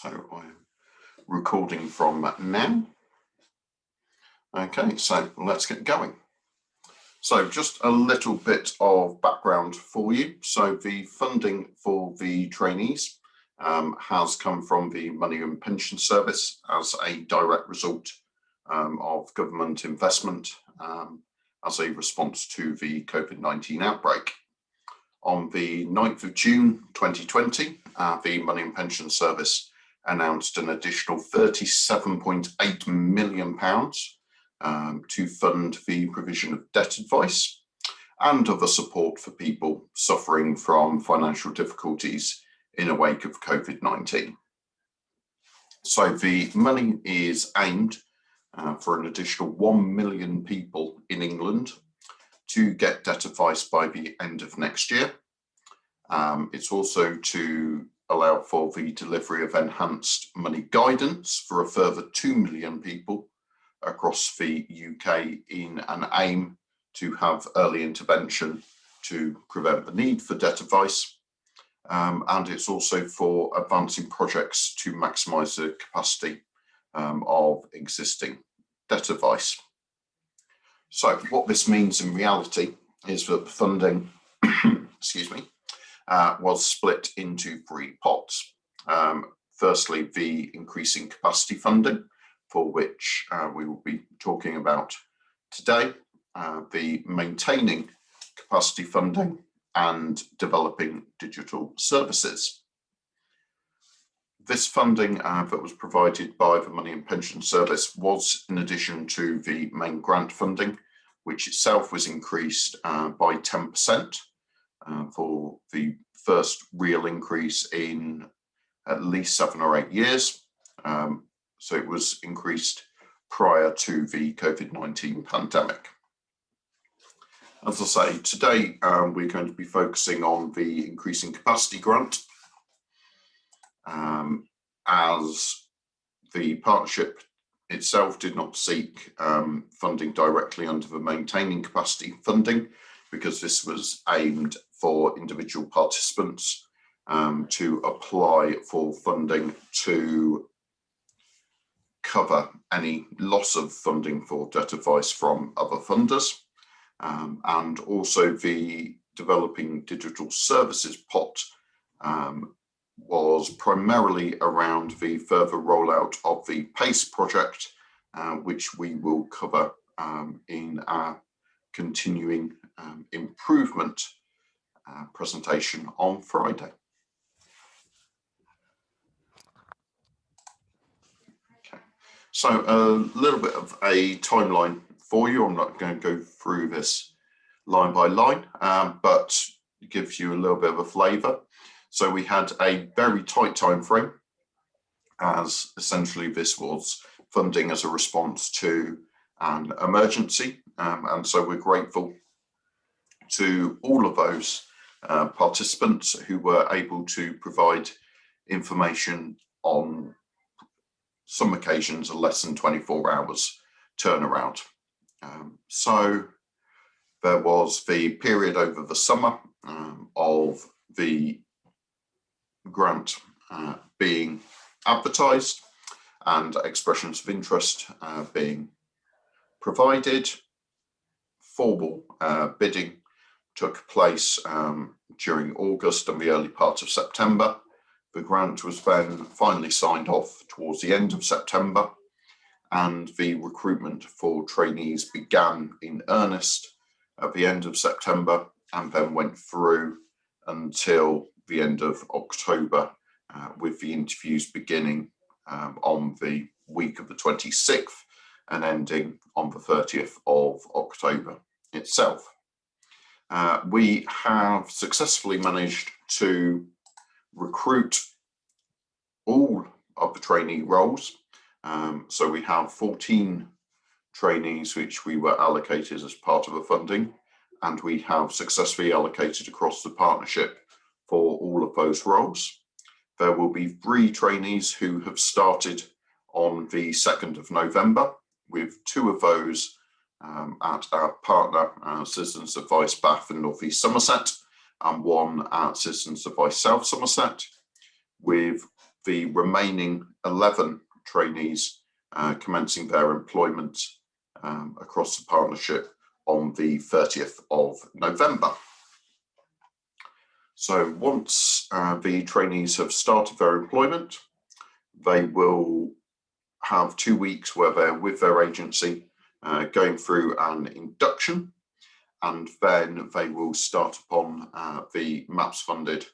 So I'm recording from now. Okay, so let's get going. So just a little bit of background for you. So the funding for the trainees has come from the Money and Pension Service as a direct result of government investment as a response to the COVID-19 outbreak. On the 9th of June 2020, the Money and Pension Service announced an additional £37.8 million to fund the provision of debt advice and other support for people suffering from financial difficulties in the wake of COVID-19. So the money is aimed for an additional 1 million people in England to get debt advice by the end of next year. It's also to allow for the delivery of enhanced money guidance for a further 2 million people across the UK in an aim to have early intervention to prevent the need for debt advice. And it's also for advancing projects to maximise the capacity of existing debt advice. So what this means in reality is that the funding, was split into three pots. Firstly, the increasing capacity funding, for which we will be talking about today, the maintaining capacity funding and developing digital services. This funding that was provided by the Money and Pension Service was in addition to the main grant funding, which itself was increased by 10% for the first real increase in at least 7 or 8 years. So it was increased prior to the COVID-19 pandemic. As I say, today we're going to be focusing on the increasing capacity grant, as the partnership itself did not seek funding directly under the maintaining capacity funding, because this was aimed for individual participants to apply for funding to cover any loss of funding for debt advice from other funders. And also the developing digital services pot was primarily around the further rollout of the PACE project, which we will cover in our continuing improvement presentation on Friday. Okay, so a little bit of a timeline for you. I'm not going to go through this line by line, but it gives you a little bit of a flavour. So we had a very tight time frame, as essentially this was funding as a response to an emergency, and so we're grateful to all of those participants who were able to provide information on some occasions a less than 24 hours turnaround. So there was the period over the summer of the grant being advertised and expressions of interest being provided. Formal bidding took place during August and the early part of September. The grant was then finally signed off towards the end of September, and the recruitment for trainees began in earnest at the end of September and then went through until the end of October, with the interviews beginning on the week of the 26th and ending on the 30th of October itself. We have successfully managed to recruit all of the trainee roles. So we have 14 trainees which we were allocated as part of the funding, and we have successfully allocated across the partnership for all of those roles. There will be 3 trainees who have started on the 2nd of November, with 2 of those at our partner Citizens Advice Bath and North East Somerset, and 1 at Citizens Advice South Somerset, with the remaining 11 trainees commencing their employment across the partnership on the 30th of November. So once the trainees have started their employment, they will have 2 weeks where they're with their agency going through an induction, and then they will start upon the MAPS funded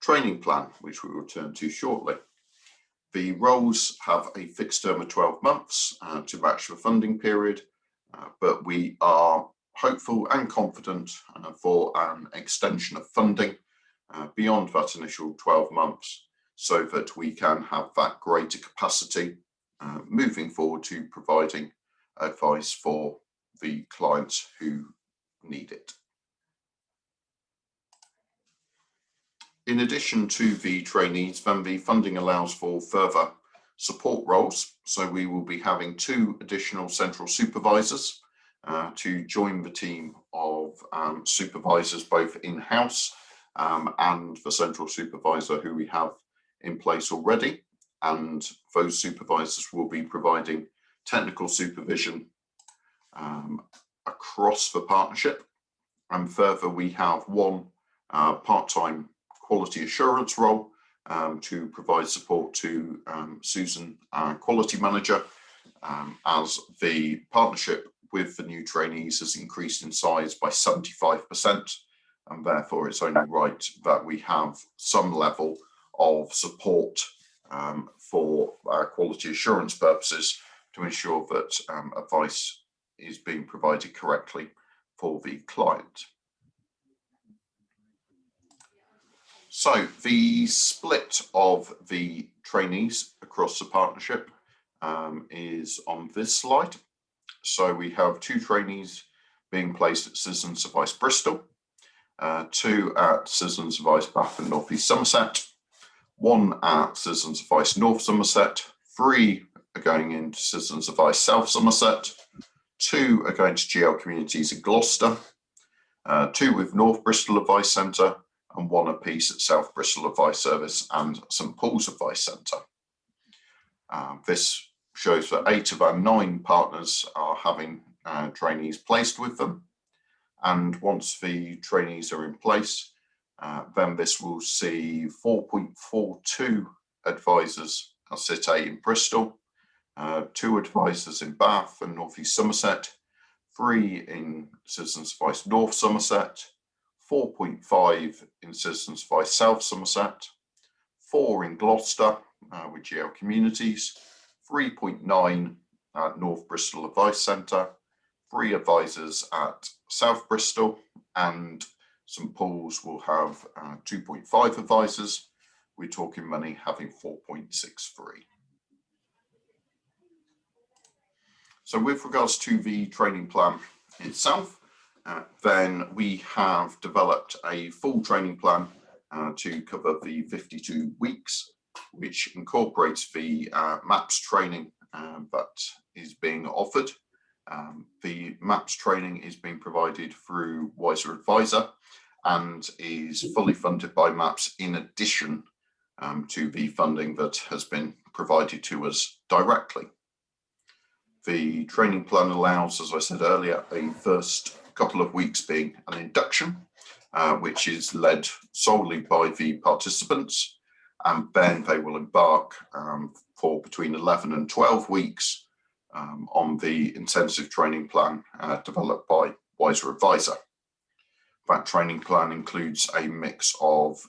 training plan, which we will turn to shortly. The roles have a fixed term of 12 months to match the funding period, but we are hopeful and confident for an extension of funding beyond that initial 12 months, so that we can have that greater capacity moving forward to providing advice for the clients who need it. In addition to the trainees, then the funding allows for further support roles. So we will be having 2 additional central supervisors to join the team of supervisors both in-house and the central supervisor who we have in place already. And those supervisors will be providing technical supervision across the partnership. And further, we have 1 part-time quality assurance role to provide support to Susan, our quality manager, as the partnership with the new trainees has increased in size by 75%, and therefore it's only right that we have some level of support for quality assurance purposes to ensure that advice is being provided correctly for the client. So the split of the trainees across the partnership is on this slide. So we have 2 trainees being placed at Citizens Advice Bristol, 2 at Citizens Advice Bath and North East Somerset, 1 at Citizens Advice North Somerset, 3 are going into Citizens Advice South Somerset, 2 are going to GL Communities in Gloucester, 2 with North Bristol Advice Centre, and 1 apiece at South Bristol Advice Service and St Paul's Advice Centre. This shows that 8 of our 9 partners are having trainees placed with them. And once the trainees are in place, then this will see 4.42 advisors at Sit A in Bristol, 2 advisors in Bath and North East Somerset, 3 in Citizens Advice North Somerset, 4.5 in Citizens Advice South Somerset, 4 in Gloucester with GL Communities, 3.9 at North Bristol Advice Centre, 3 advisors at South Bristol, and St Paul's will have 2.5 advisors. We're talking money having 4.63. So with regards to the training plan itself, then we have developed a full training plan to cover the 52 weeks, which incorporates the MAPS training that is being offered. The MAPS training is being provided through Wiser Advisor and is fully funded by MAPS in addition to the funding that has been provided to us directly. The training plan allows, as I said earlier, a first couple of weeks being an induction, which is led solely by the participants, and then they will embark for between 11 and 12 weeks on the intensive training plan developed by Wiser Advisor. That training plan includes a mix of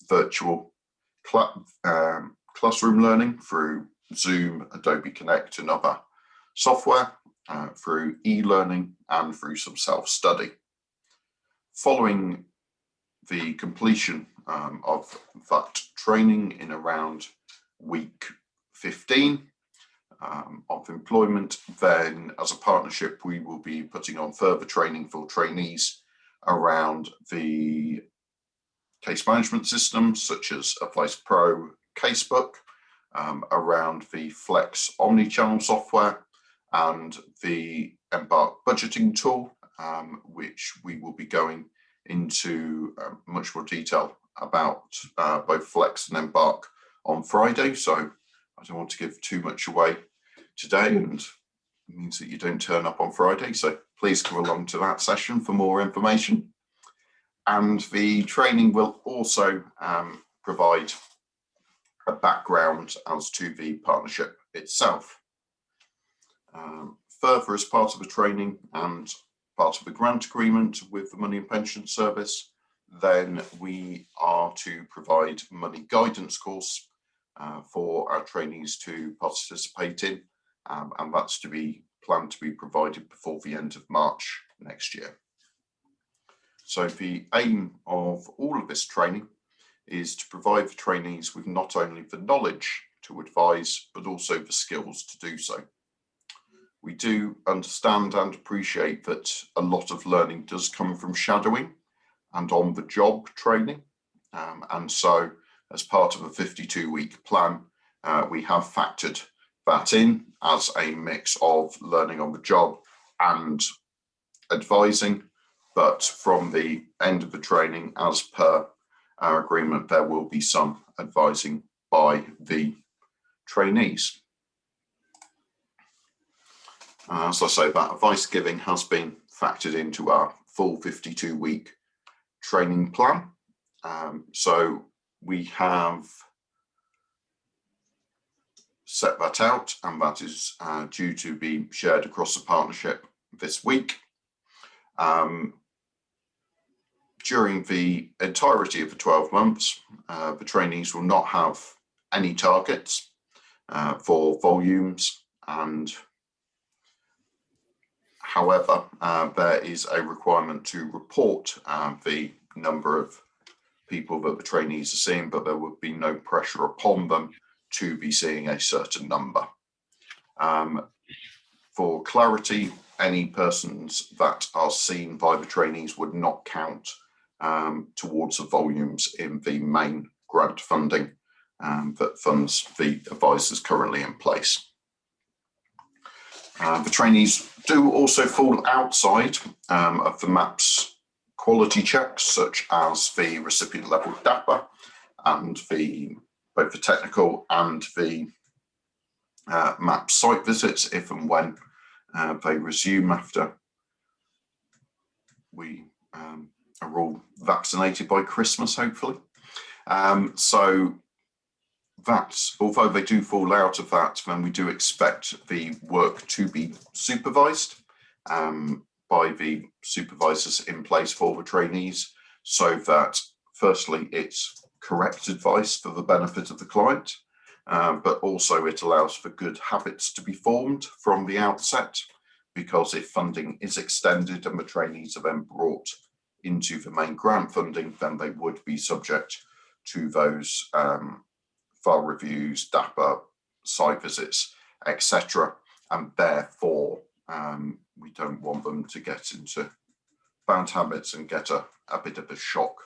virtual classroom learning through Zoom, Adobe Connect and other software, through e-learning and through some self-study. Following the completion of that training in around week 15 of employment, then as a partnership we will be putting on further training for trainees around the case management systems such as Advice Pro Casebook, around the Flex omnichannel software and the Embark budgeting tool, which we will be going into much more detail about both Flex and Embark on Friday, so I don't want to give too much away today, and it means that you don't turn up on Friday. So please come along to that session for more information. And the training will also provide a background as to the partnership itself. Further, as part of the training and part of the grant agreement with the Money and Pension Service, then we are to provide money guidance course for our trainees to participate in, and that's to be planned to be provided before the end of March next year. So the aim of all of this training is to provide the trainees with not only the knowledge to advise, but also the skills to do so. We do understand and appreciate that a lot of learning does come from shadowing and on-the-job training. And so as part of a 52-week plan, we have factored that in as a mix of learning on the job and advising. But from the end of the training, as per our agreement, there will be some advising by the trainees. As I say, that advice giving has been factored into our full 52-week training plan. So we have set that out, and that is due to be shared across the partnership this week. During the entirety of the 12 months, the trainees will not have any targets for volumes, and however, there is a requirement to report the number of people that the trainees are seeing, but there would be no pressure upon them to be seeing a certain number. For clarity, any persons that are seen by the trainees would not count towards the volumes in the main grant funding that funds the advisors currently in place. The trainees do also fall outside of the MAPS quality checks, such as the recipient level DAPA and both the technical and the MAPS site visits, if and when they resume after we are all vaccinated by Christmas, hopefully. So that's, although they do fall out of that, then we do expect the work to be supervised by the supervisors in place for the trainees, so that firstly it's correct advice for the benefit of the client, but also it allows for good habits to be formed from the outset, because if funding is extended and the trainees are then brought into the main grant funding, then they would be subject to those file reviews, DAPA, site visits, etc. And therefore, we don't want them to get into bad habits and get a bit of a shock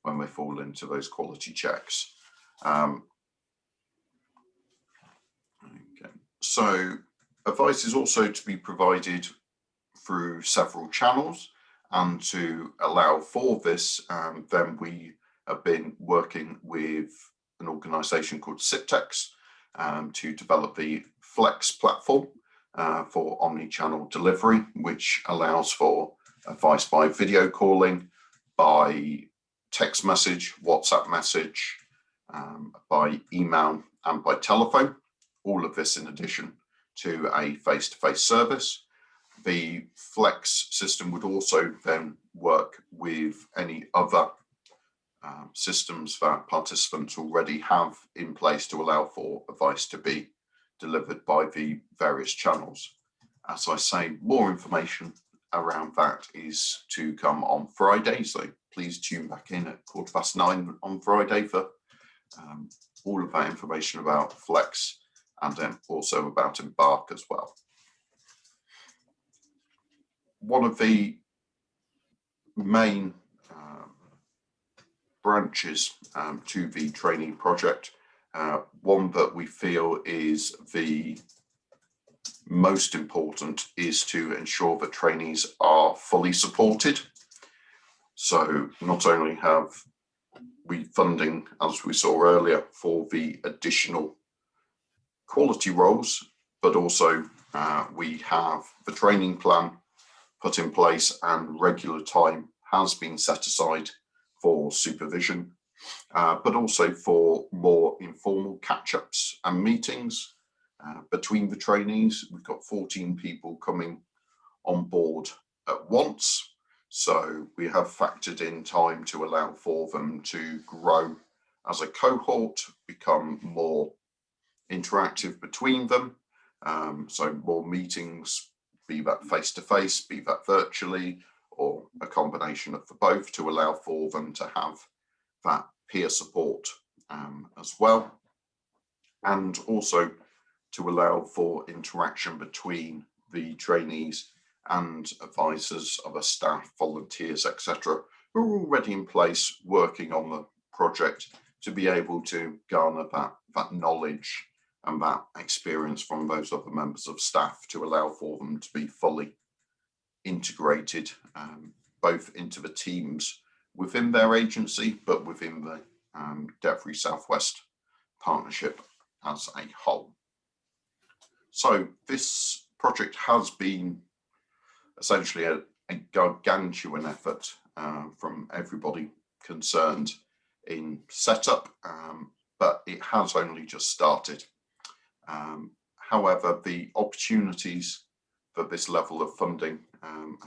when they fall into those quality checks. Okay. So advice is also to be provided through several channels, and to allow for this, then we have been working with an organisation called Ciptex to develop the Flex platform for omni-channel delivery, which allows for advice by video calling, by text message, WhatsApp message, by email and by telephone. All of this in addition to a face-to-face service. The Flex system would also then work with any other systems that participants already have in place to allow for advice to be delivered by the various channels. As I say, more information around that is to come on Friday, so please tune back in at 9:15 on Friday for all of that information about Flex, and then also about Embark as well. One of the main branches to the training project, one that we feel is the most important, is to ensure that trainees are fully supported. So not only have funding, as we saw earlier, for the additional quality roles, but also we have the training plan put in place and regular time has been set aside for supervision, but also for more informal catch-ups and meetings between the trainees. We've got 14 people coming on board at once, so we have factored in time to allow for them to grow as a cohort, become more interactive between them, so more meetings, be that face-to-face, be that virtually, or a combination of the both, to allow for them to have that peer support as well, and also to allow for interaction between the trainees and advisors, other staff, volunteers, etc., who are already in place working on the project, to be able to garner that knowledge and that experience from those other members of staff, to allow for them to be fully integrated both into the teams within their agency, but within the Debt-Free Southwest partnership as a whole. So this project has been essentially a gargantuan effort from everybody concerned in setup, but it has only just started. However, the opportunities that this level of funding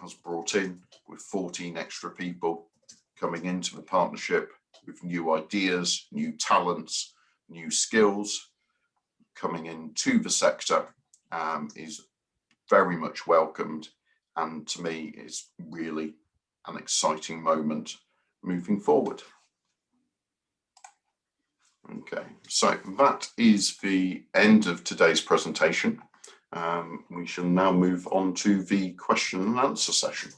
has brought in, with 14 extra people coming into the partnership with new ideas, new talents, new skills coming into the sector, is very much welcomed, and to me is really an exciting moment moving forward. Okay, so that is the end of today's presentation. We shall now move on to the question and answer session.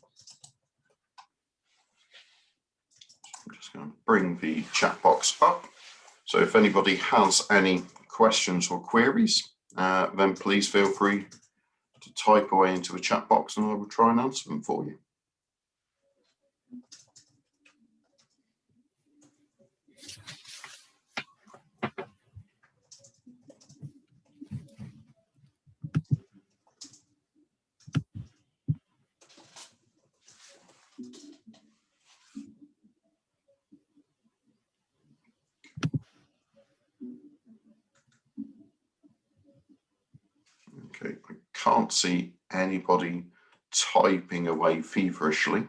I'm just going to bring the chat box up. So if anybody has any questions or queries, then please feel free to type away into the chat box and I will try and answer them for you. Okay, I can't see anybody typing away feverishly,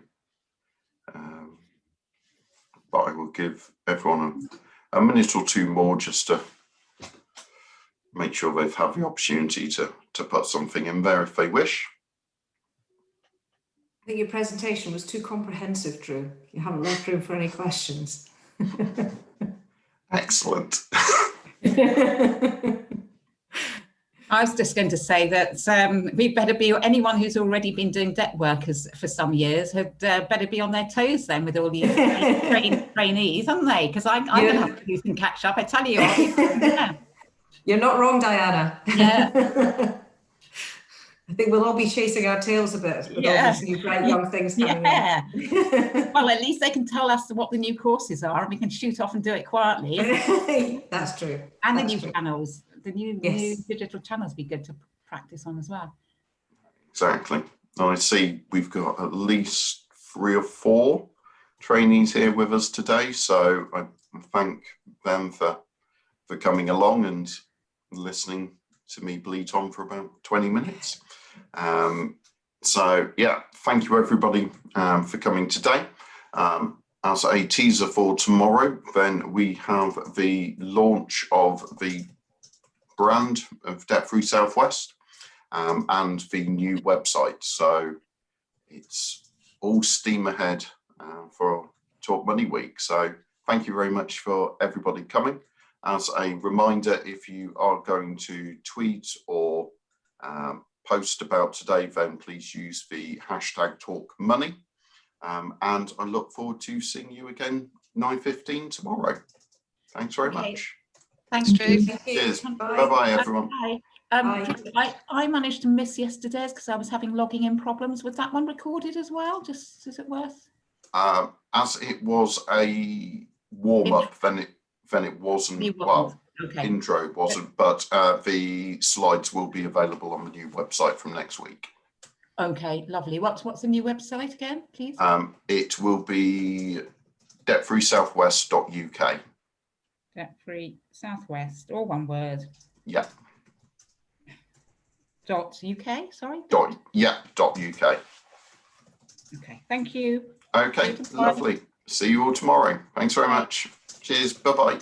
but I will give everyone a minute or two more just to make sure they've had the opportunity to put something in there if they wish. I think your presentation was too comprehensive, Drew. You haven't left room for any questions. Excellent. I was just going to say that we better be, anyone who's already been doing debt work for some years had better be on their toes then with all these trainees, haven't they? Because I'm going to have to do some catch up, I tell you. Yeah. You're not wrong, Diana. Yeah. I think we'll all be chasing our tails a bit with all these new bright young things coming in. Well, at least they can tell us what the new courses are and we can shoot off and do it quietly. That's true. And That's the new true. channels. The new digital channels be good to practice on as well. Exactly. I see we've got at least 3 or 4 trainees here with us today, so I thank them for coming along and listening to me bleat on for about 20 minutes. So yeah, thank you everybody for coming today. As a teaser for tomorrow, then we have the launch of the brand of Debt-Free Southwest and the new website. So it's all steam ahead for Talk Money Week. So thank you very much for everybody coming. As a reminder, if you are going to tweet or post about today, then please use the hashtag #TalkMoney. And I look forward to seeing you again 9:15 tomorrow. Thanks very much. Thanks, Drew. Cheers. Bye-bye, everyone. Bye. I managed to miss yesterday's because I was having logging in problems. Was that one recorded as well? Just is it worth? As it was a warm up, then it wasn't. You wasn't. Well, okay. intro wasn't, but the slides will be available on the new website from next week. Okay, lovely. What's the new website again, please? It will be debtfreesouthwest.uk. Debt-free Southwest, all one word. Yeah. .uk, sorry? .uk. Okay, thank you. Okay, lovely. See you all tomorrow. Thanks very much. Cheers. Bye-bye.